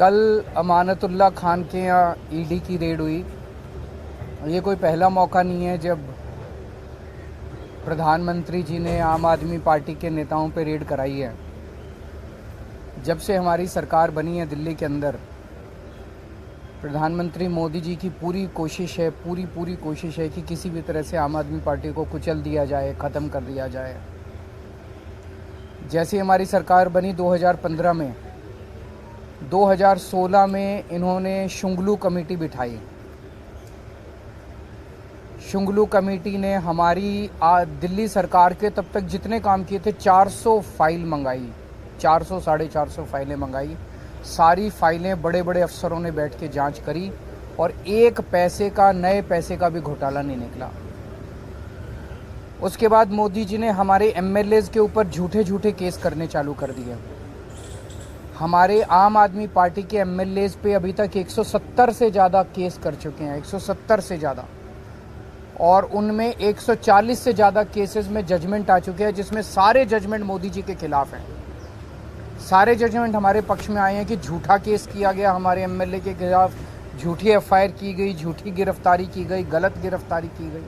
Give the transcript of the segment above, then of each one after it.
कल अमानतुल्लाह खान के यहाँ ईडी की रेड हुई। ये कोई पहला मौका नहीं है जब प्रधानमंत्री जी ने आम आदमी पार्टी के नेताओं पे रेड कराई है। जब से हमारी सरकार बनी है दिल्ली के अंदर, प्रधानमंत्री मोदी जी की पूरी कोशिश है कि किसी भी तरह से आम आदमी पार्टी को कुचल दिया जाए, ख़त्म कर दिया जाए। जैसे हमारी सरकार बनी 2015 में, 2016 में इन्होंने शुंगलू कमेटी बिठाई। शुंगलू कमेटी ने हमारी दिल्ली सरकार के तब तक जितने काम किए थे 400 फाइल मंगाई, 400 साढ़े 400 फाइलें मंगाई। सारी फाइलें बड़े बड़े अफसरों ने बैठ के जांच करी और एक पैसे का, नए पैसे का भी घोटाला नहीं निकला। उसके बाद मोदी जी ने हमारे एमएलएज के ऊपर झूठे झूठे केस करने चालू कर दिए। हमारे आम आदमी पार्टी के एमएलएज पे अभी तक 170 से ज़्यादा केस कर चुके हैं, 170 से ज़्यादा, और उनमें 140 से ज़्यादा केसेस में जजमेंट आ चुके हैं, जिसमें सारे जजमेंट मोदी जी के खिलाफ हैं। सारे जजमेंट हमारे पक्ष में आए हैं कि झूठा केस किया गया हमारे एमएलए के खिलाफ, झूठी एफआईआर की गई, झूठी गिरफ्तारी की गई, गलत गिरफ्तारी की गई।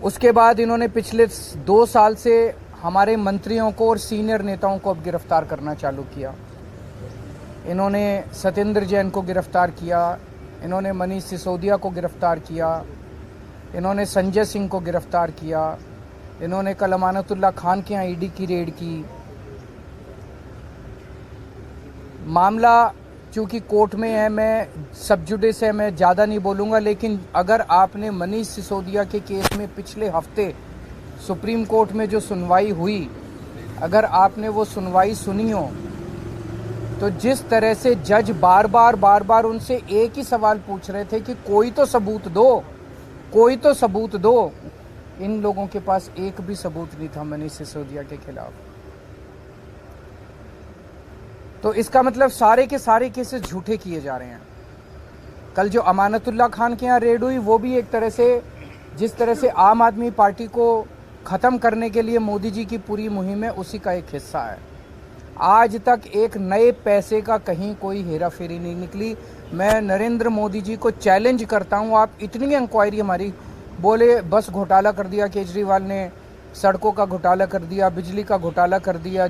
उसके बाद इन्होंने पिछले 2 साल से हमारे मंत्रियों को और सीनियर नेताओं को अब गिरफ्तार करना चालू किया। इन्होंने सत्येंद्र जैन को गिरफ्तार किया, इन्होंने मनीष सिसोदिया को गिरफ्तार किया, इन्होंने संजय सिंह को गिरफ्तार किया, इन्होंने कल अमानतुल्लाह खान के यहाँ ईडी की रेड की। मामला चूँकि कोर्ट में है, मैं सब जुडिस है, मैं ज़्यादा नहीं बोलूँगा, लेकिन अगर आपने मनीष सिसोदिया के केस में पिछले हफ्ते सुप्रीम कोर्ट में जो सुनवाई हुई, अगर आपने वो सुनवाई सुनी हो, तो जिस तरह से जज बार बार उनसे एक ही सवाल पूछ रहे थे कि कोई तो सबूत दो, कोई तो सबूत दो, इन लोगों के पास एक भी सबूत नहीं था मनीष सिसोदिया के खिलाफ। तो इसका मतलब सारे के सारे केसेस झूठे किए जा रहे हैं। कल जो अमानतुल्लाह खान के यहाँ रेड हुई, वो भी एक तरह से, जिस तरह से आम आदमी पार्टी को ख़त्म करने के लिए मोदी जी की पूरी मुहिम है, उसी का एक हिस्सा है। आज तक एक नए पैसे का कहीं कोई हेरा फेरी नहीं निकली। मैं नरेंद्र मोदी जी को चैलेंज करता हूँ, आप इतनी इंक्वायरी हमारी, बोले बस घोटाला कर दिया केजरीवाल ने, सड़कों का घोटाला कर दिया, बिजली का घोटाला कर दिया,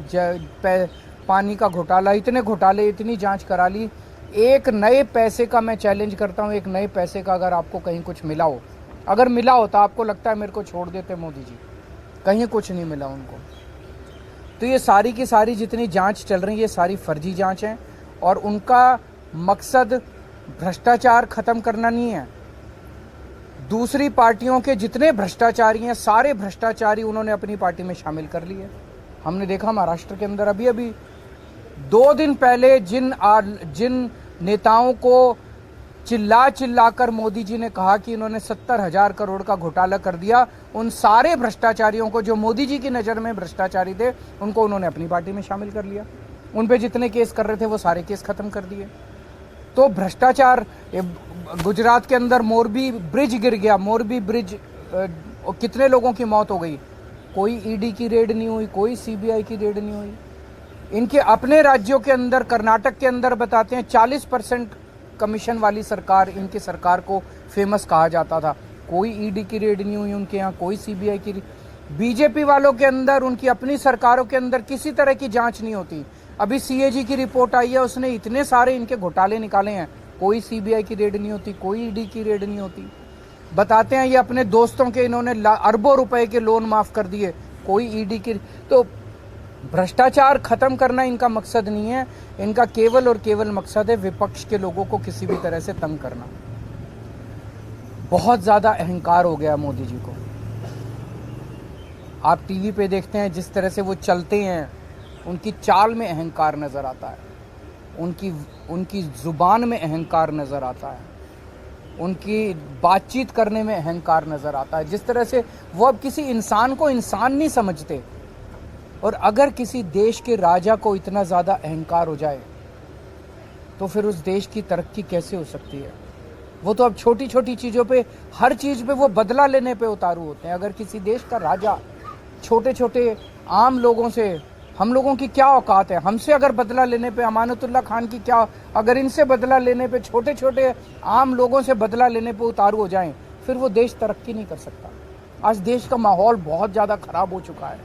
पानी का घोटाला, इतने घोटाले, इतनी जांच करा ली। एक नए पैसे का मैं चैलेंज करता हूँ, एक नए पैसे का अगर आपको कहीं कुछ मिला हो, अगर मिला हो तो आपको लगता है मेरे को छोड़ देते मोदी जी, कहीं कुछ नहीं मिला उनको। तो ये सारी की सारी जितनी जांच चल रही है, ये सारी फर्जी जांच है और उनका मकसद भ्रष्टाचार ख़त्म करना नहीं है। दूसरी पार्टियों के जितने भ्रष्टाचारी हैं, सारे भ्रष्टाचारी उन्होंने अपनी पार्टी में शामिल कर लिए। हमने देखा महाराष्ट्र के अंदर अभी 2 दिन पहले जिन नेताओं को चिल्ला कर मोदी जी ने कहा कि इन्होंने 70,000 करोड़ का घोटाला कर दिया, उन सारे भ्रष्टाचारियों को, जो मोदी जी की नज़र में भ्रष्टाचारी थे, उनको उन्होंने अपनी पार्टी में शामिल कर लिया। उन पे जितने केस कर रहे थे वो सारे केस खत्म कर दिए। तो भ्रष्टाचार, गुजरात के अंदर मोरबी ब्रिज गिर गया, मोरबी ब्रिज, कितने लोगों की मौत हो गई, कोई ईडी की रेड नहीं हुई, कोई सीबीआई की रेड नहीं हुई। इनके अपने राज्यों के अंदर, कर्नाटक के अंदर बताते हैं 40% कमीशन वाली सरकार, इनकी सरकार को फेमस कहा जाता था, कोई ईडी की रेड नहीं हुई उनके यहाँ, कोई सीबीआई की। बीजेपी वालों के अंदर, उनकी अपनी सरकारों के अंदर किसी तरह की जांच नहीं होती। अभी सीएजी की रिपोर्ट आई है, उसने इतने सारे इनके घोटाले निकाले हैं, कोई सीबीआई की रेड नहीं होती, कोई ईडी की रेड नहीं होती। बताते हैं ये अपने दोस्तों के इन्होंने अरबों रुपए के लोन माफ कर दिए, कोई ईडी की। तो भ्रष्टाचार खत्म करना इनका मकसद नहीं है, इनका केवल और केवल मकसद है विपक्ष के लोगों को किसी भी तरह से तंग करना। बहुत ज्यादा अहंकार हो गया मोदी जी को। आप टीवी पे देखते हैं जिस तरह से वो चलते हैं, उनकी चाल में अहंकार नजर आता है, उनकी जुबान में अहंकार नजर आता है, उनकी बातचीत करने में अहंकार नजर आता है। जिस तरह से वो अब किसी इंसान को इंसान नहीं समझते। और अगर किसी देश के राजा को इतना ज़्यादा अहंकार हो जाए तो फिर उस देश की तरक्की कैसे हो सकती है। वो तो अब छोटी छोटी चीज़ों पे, हर चीज़ पे वो बदला लेने पे उतारू होते हैं। अगर किसी देश का राजा छोटे छोटे आम लोगों से हम लोगों की क्या औकात है? हमसे अगर बदला लेने पे अमानतुल्लाह खान की क्या, अगर इनसे बदला लेने पे, छोटे छोटे आम लोगों से बदला लेने पे उतारू हो जाएं, फिर वो देश तरक्की नहीं कर सकता। आज देश का माहौल बहुत ज़्यादा ख़राब हो चुका है।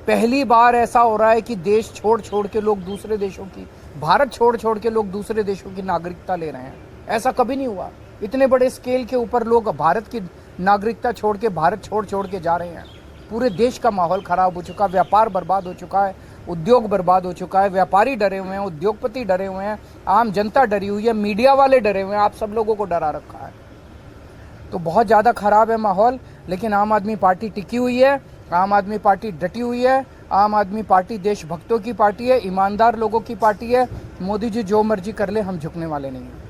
पहली बार ऐसा हो रहा है कि देश छोड़ छोड़ के लोग दूसरे देशों की, भारत छोड़ छोड़ के लोग दूसरे देशों की नागरिकता ले रहे हैं। ऐसा कभी नहीं हुआ। इतने बड़े स्केल के ऊपर लोग भारत की नागरिकता छोड़ के, भारत छोड़ छोड़ के जा रहे हैं। पूरे देश का माहौल ख़राब हो चुका, व्यापार बर्बाद हो चुका है, उद्योग बर्बाद हो चुका है, व्यापारी डरे हुए हैं, उद्योगपति डरे हुए हैं, आम जनता डरी हुई है, मीडिया वाले डरे हुए हैं, आप सब लोगों को डरा रखा है। तो बहुत ज़्यादा ख़राब है माहौल, लेकिन आम आदमी पार्टी टिकी हुई है, आम आदमी पार्टी डटी हुई है। आम आदमी पार्टी देशभक्तों की पार्टी है, ईमानदार लोगों की पार्टी है। मोदी जी जो मर्जी कर ले, हम झुकने वाले नहीं हैं।